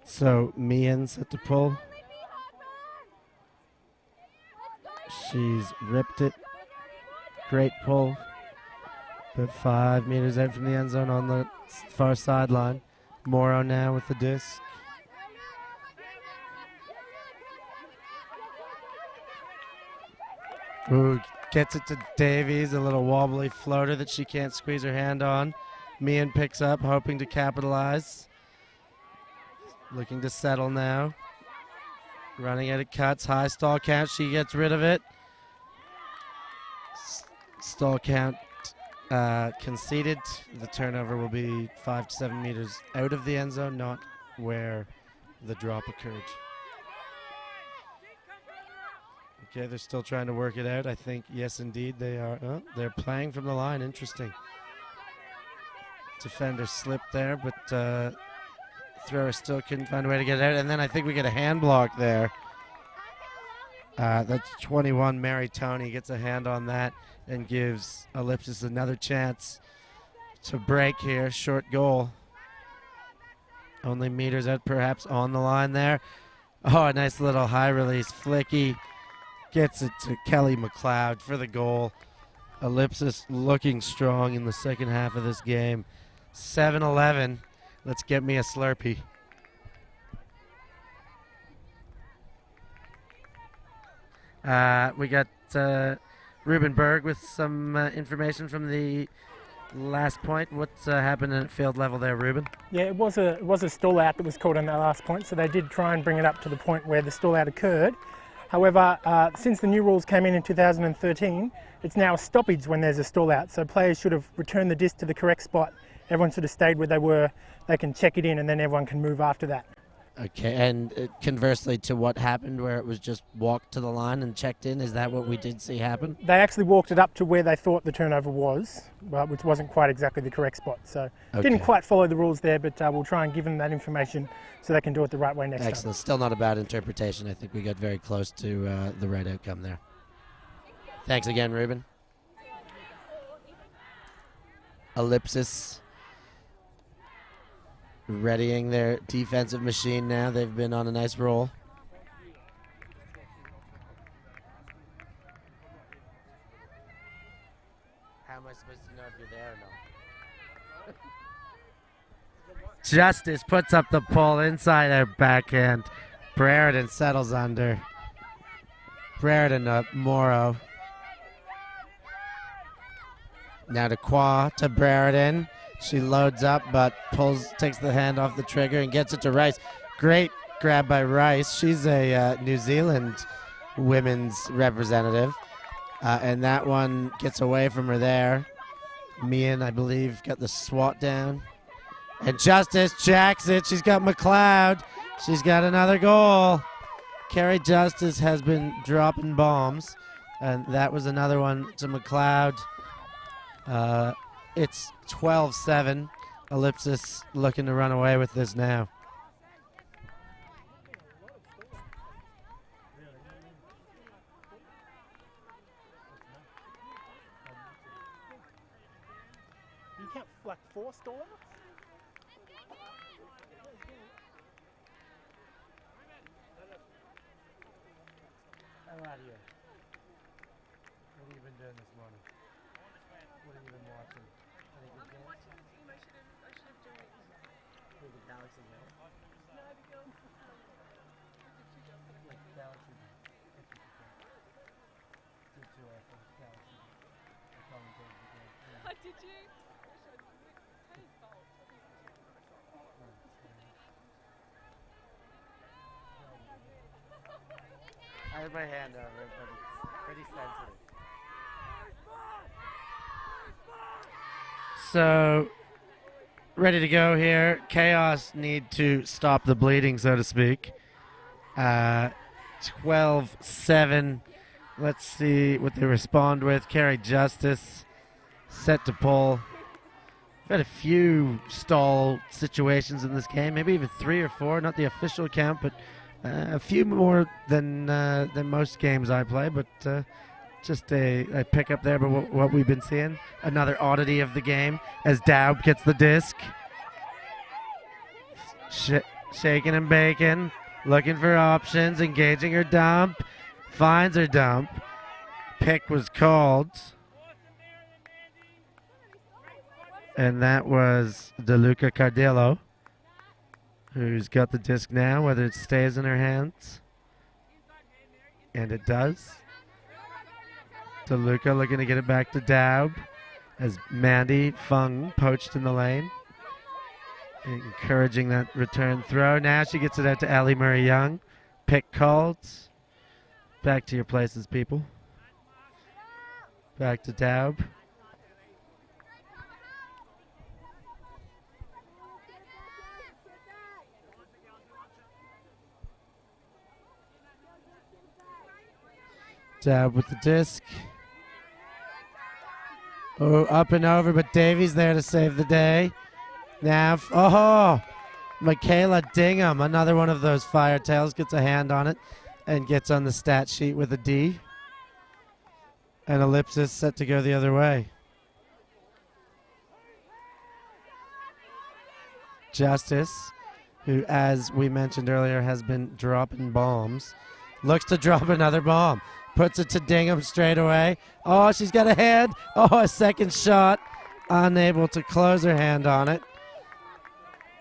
So Mian set to pull. She's ripped it. Great pull. About 5 meters out from the end zone on the far sideline. Morrow now with the disc. Ooh, gets it to Davies, a little wobbly floater that she can't squeeze her hand on. Mian picks up, hoping to capitalize. Looking to settle now. Running at it, cuts, high stall count, she gets rid of it. Stall count conceded. The turnover will be 5 to 7 meters out of the end zone, not where the drop occurred. Okay, they're still trying to work it out. I think, yes, indeed, they are. Oh, they're playing from the line. Interesting. Defender slipped there, but thrower still couldn't find a way to get it out. And then I think we get a hand block there. That's 21. Mary Tony gets a hand on that and gives Ellipsis another chance to break here. Short goal. Only meters out perhaps on the line there. Oh, a nice little high release flicky. Gets it to Kelly McLeod for the goal. Ellipsis looking strong in the second half of this game. 7-11. Let's get me a Slurpee. We got Ruben Berg with some information from the last point. What's happened at field level there, Ruben? Yeah, it was a stall out that was called on that last point, so they did try and bring it up to the point where the stall out occurred. However, since the new rules came in 2013, it's now a stoppage when there's a stall out. So players should have returned the disc to the correct spot. Everyone should have stayed where they were. They can check it in and then everyone can move after that. Okay, and conversely to what happened where it was just walked to the line and checked in, is that what we did see happen? They actually walked it up to where they thought the turnover was, but which wasn't quite exactly the correct spot. So didn't quite follow the rules there, but we'll try and give them that information so they can do it the right way next time. Excellent. Still not a bad interpretation. I think we got very close to the right outcome there. Thanks again, Ruben. Ellipsis readying their defensive machine now. They've been on a nice roll. How am I supposed to know if you're there or not? Justice puts up the pull inside out backhand. Brereton settles under. Brereton up Morrow. Now to Qua to Brereton. She loads up but takes the hand off the trigger and gets it to Rice. Great grab by Rice. She's a New Zealand women's representative. And that one gets away from her there. Meehan, I believe, got the swat down. And Justice jacks it. She's got McLeod. She's got another goal. Carrie Justice has been dropping bombs. And that was another one to McLeod. It's 12-7. Ellipsis looking to run away with this now. You can't like 4 stall outs? How are you? What have you been doing this morning? What have you been watching? Any good games? I should have joined. Who, the Galaxy game? No, the girls. Like Galaxy game. Did you for Galaxy game? I commentated the game. Yeah. Did you? I had my hand over it, but it's pretty sensitive. So, ready to go here. KAOS need to stop the bleeding, so to speak. 12-7. Let's see what they respond with. Carrie Justice set to pull. We've had a few stall situations in this game, maybe even 3 or 4, not the official count, but a few more than most games I play, but just a pickup there, but what we've been seeing. Another oddity of the game as Daub gets the disc. Shaking and baking, looking for options, engaging her dump, finds her dump. Pick was called. And that was DeLuca Cardillo, who's got the disc now, whether it stays in her hands. And it does. DeLuca looking to get it back to Daub as Mandy Fung poached in the lane. Encouraging that return throw. Now she gets it out to Ellie Murray Young. Pick called. Back to your places, people. Back to Daub. Daub with the disc. Oh, up and over, but Davies there to save the day. Now, Michaela Dingham, another one of those fire tails, gets a hand on it and gets on the stat sheet with a D. And Ellipsis set to go the other way. Justice, who, as we mentioned earlier, has been dropping bombs, looks to drop another bomb. Puts it to Dingham straight away. Oh, she's got a hand. Oh, a second shot. Unable to close her hand on it.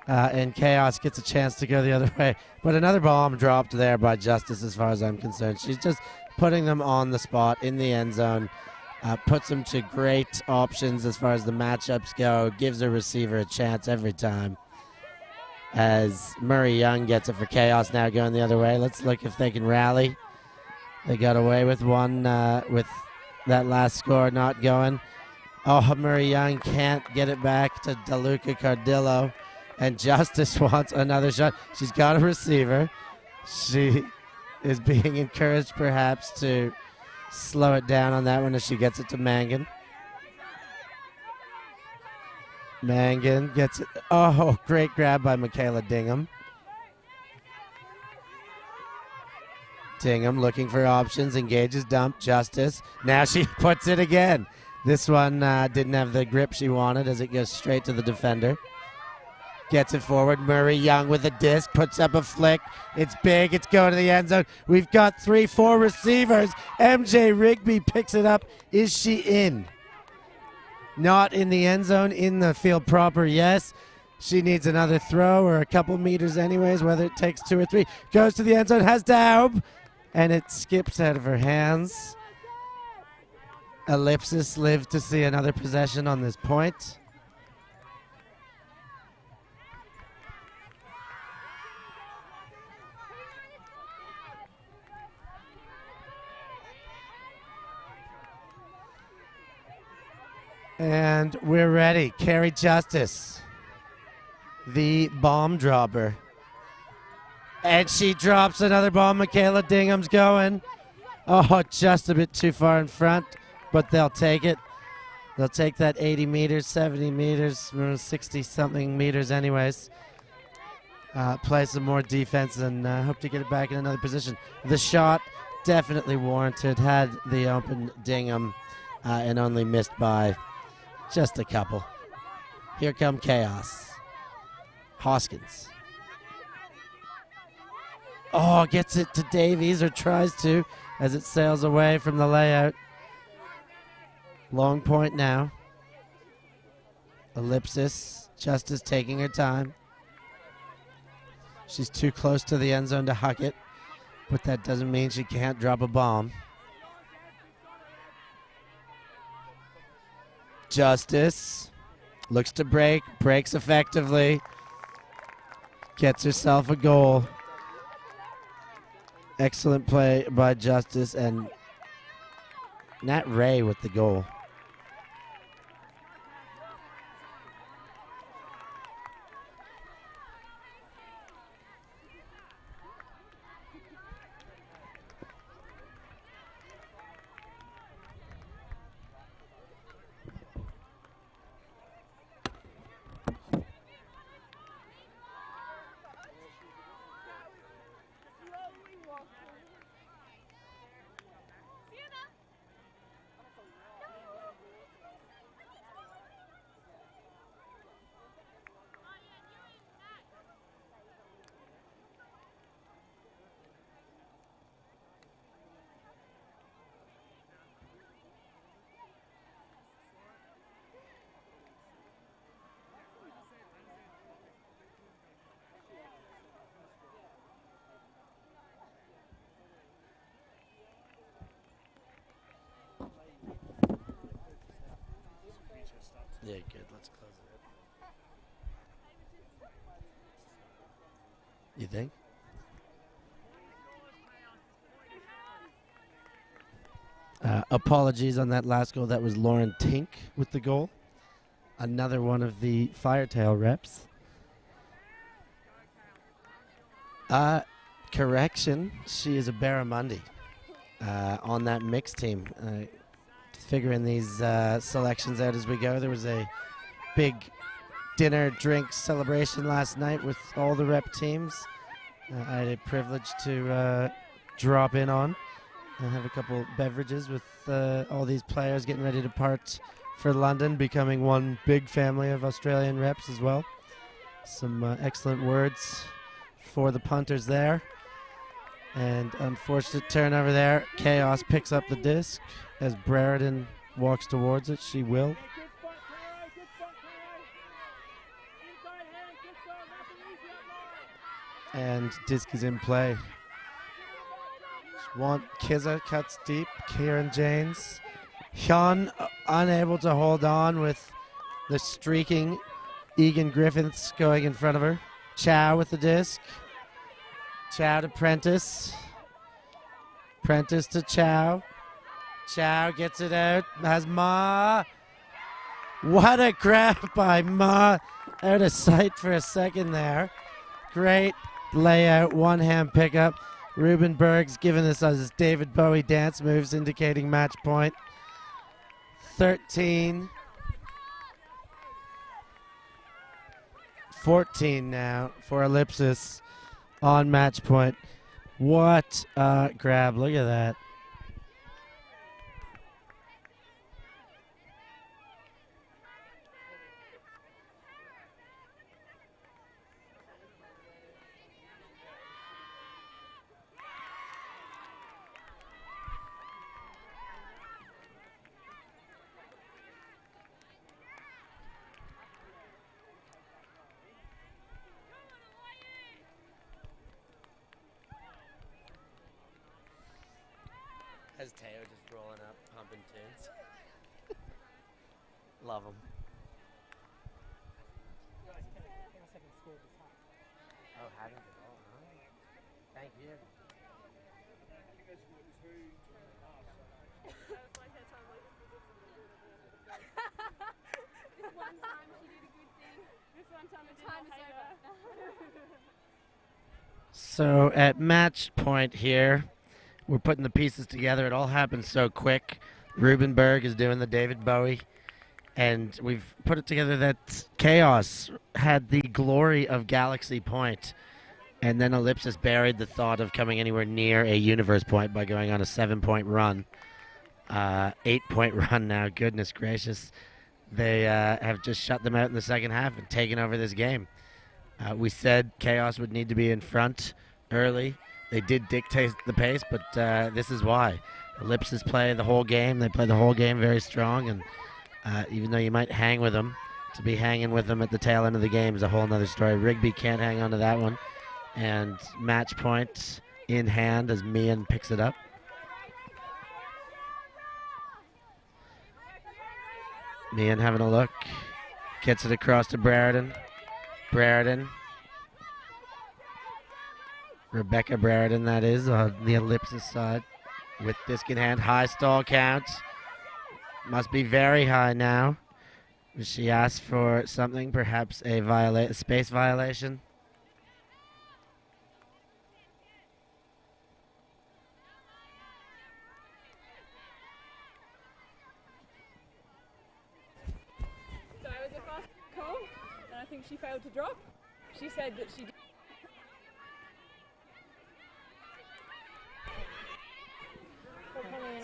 And KAOS gets a chance to go the other way. But another bomb dropped there by Justice as far as I'm concerned. She's just putting them on the spot in the end zone. Puts them to great options as far as the matchups go. Gives her receiver a chance every time. As Murray Young gets it for KAOS now going the other way. Let's look if they can rally. They got away with one with that last score not going. Oh, Murray Young can't get it back to DeLuca Cardillo. And Justice wants another shot. She's got a receiver. She is being encouraged perhaps to slow it down on that one as she gets it to Mangan. Mangan gets it. Oh, great grab by Michaela Dingham. Dingham looking for options, engages dump, Justice. Now she puts it again. This one didn't have the grip she wanted as it goes straight to the defender. Gets it forward. Murray Young with a disc, puts up a flick. It's big. It's going to the end zone. We've got 3-4 receivers. MJ Rigby picks it up. Is she in? Not in the end zone, in the field proper, yes. She needs another throw or a couple meters anyways, whether it takes 2 or 3. Goes to the end zone, has Daub, and it skips out of her hands. Ellipsis lived to see another possession on this point. And we're ready. Carrie Justice, the bomb dropper. And she drops another bomb. Michaela Dingham's going. Oh, just a bit too far in front, but they'll take it. They'll take that 80 meters, 70 meters, 60-something meters anyways. Play some more defense and hope to get it back in another position. The shot definitely warranted. Had the open Dingham and only missed by just a couple. Here come KAOS. Hoskins. Oh, gets it to Davies, or tries to, as it sails away from the layout. Long point now. Ellipsis. Justice taking her time. She's too close to the end zone to huck it, but that doesn't mean she can't drop a bomb. Justice looks to break, breaks effectively, gets herself a goal. Excellent play by Justice, and Nat Ray with the goal. Yeah, good. Let's close it. You think? Apologies on that last goal. That was Lauren Tink with the goal. Another one of the Firetail reps. Correction. She is a Barramundi on that mixed team. Figuring these selections out as we go. There was a big dinner, drink celebration last night with all the rep teams. I had a privilege to drop in on and have a couple beverages with all these players getting ready to part for London, becoming one big family of Australian reps as well. Some excellent words for the punters there. And unfortunate turnover there. KAOS picks up the disc as Brereton walks towards it. She will. And disc is in play. Kizza cuts deep. Kieran Janes. Hyun unable to hold on with the streaking Egan Griffiths going in front of her. Chow with the disc. Chow to Prentice. Prentice to Chow. Chow gets it out. Has Ma. What a grab by Ma. Out of sight for a second there. Great layout, one-hand pickup. Ruben Berg's giving us his David Bowie dance moves, indicating match point. 13. 14 now for Ellipsis on match point. What a grab. Look at that. Has Teo just rolling up, pumping tunes. Love him. Oh, having it all, huh? Thank you. This one time she did a good thing. This one time the time is over. So at match point here, we're putting the pieces together. It all happened so quick. Ruben Berg is doing the David Bowie. And we've put it together that KAOS had the glory of Galaxy Point. And then Ellipsis buried the thought of coming anywhere near a Universe Point by going on a 7-point run. 8-point run now, goodness gracious. They have just shut them out in the second half and taken over this game. We said KAOS would need to be in front early. They did dictate the pace, but this is why. Ellipsis play the whole game. They play the whole game very strong, and even though you might hang with them, to be hanging with them at the tail end of the game is a whole nother story. Rigby can't hang on to that one. And match point in hand as Mian picks it up. Mian having a look. Gets it across to Brereton. Brereton. Rebecca Brereton, that is, on the Ellipsis side. With disc in hand. High stall count. Must be very high now. She asked for something, perhaps a space violation. So it was a fast call, and I think she failed to drop. She said that she did.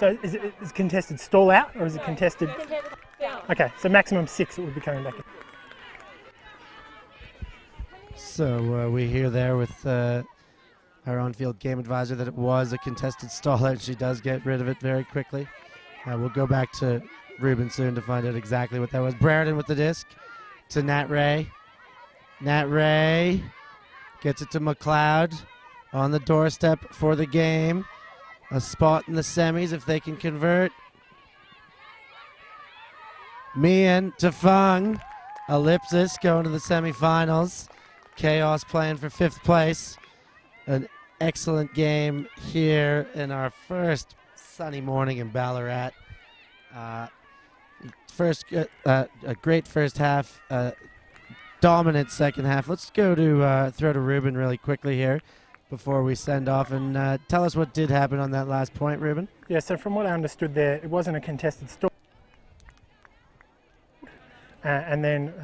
So is it contested stall out or is it contested? Down. Okay, so maximum 6 it would be coming back in. So we hear there with our on-field game advisor that it was a contested stall out. She does get rid of it very quickly. We'll go back to Ruben soon to find out exactly what that was. Brereton with the disc to Nat Ray. Nat Ray gets it to McLeod on the doorstep for the game. A spot in the semis if they can convert. Mian to Fung. Ellipsis going to the semifinals. KAOS playing for 5th place. An excellent game here in our first sunny morning in Ballarat. A great first half. Dominant second half. Let's go to throw to Ruben really quickly here before we send off, and tell us what did happen on that last point, Ruben. Yeah, so from what I understood there, it wasn't a contested stall. And then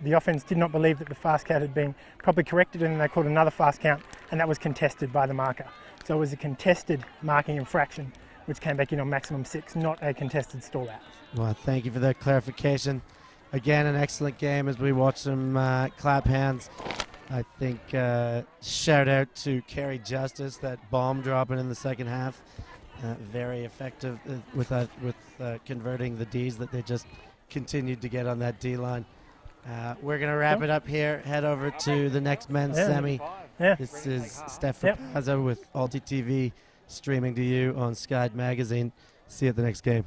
the offense did not believe that the fast count had been properly corrected, and they called another fast count, and that was contested by the marker. So it was a contested marking infraction, which came back in on maximum 6, not a contested stall out. Well, thank you for that clarification. Again, an excellent game as we watch some clap hands. I think shout out to Kerry Justice, that bomb dropping in the second half. Very effective with converting the Ds that they just continued to get on that D line. We're going to wrap it up here, head over to the next men's semi. Yeah. This is Steph Rapazzo with Alti TV streaming to you on Sky Magazine. See you at the next game.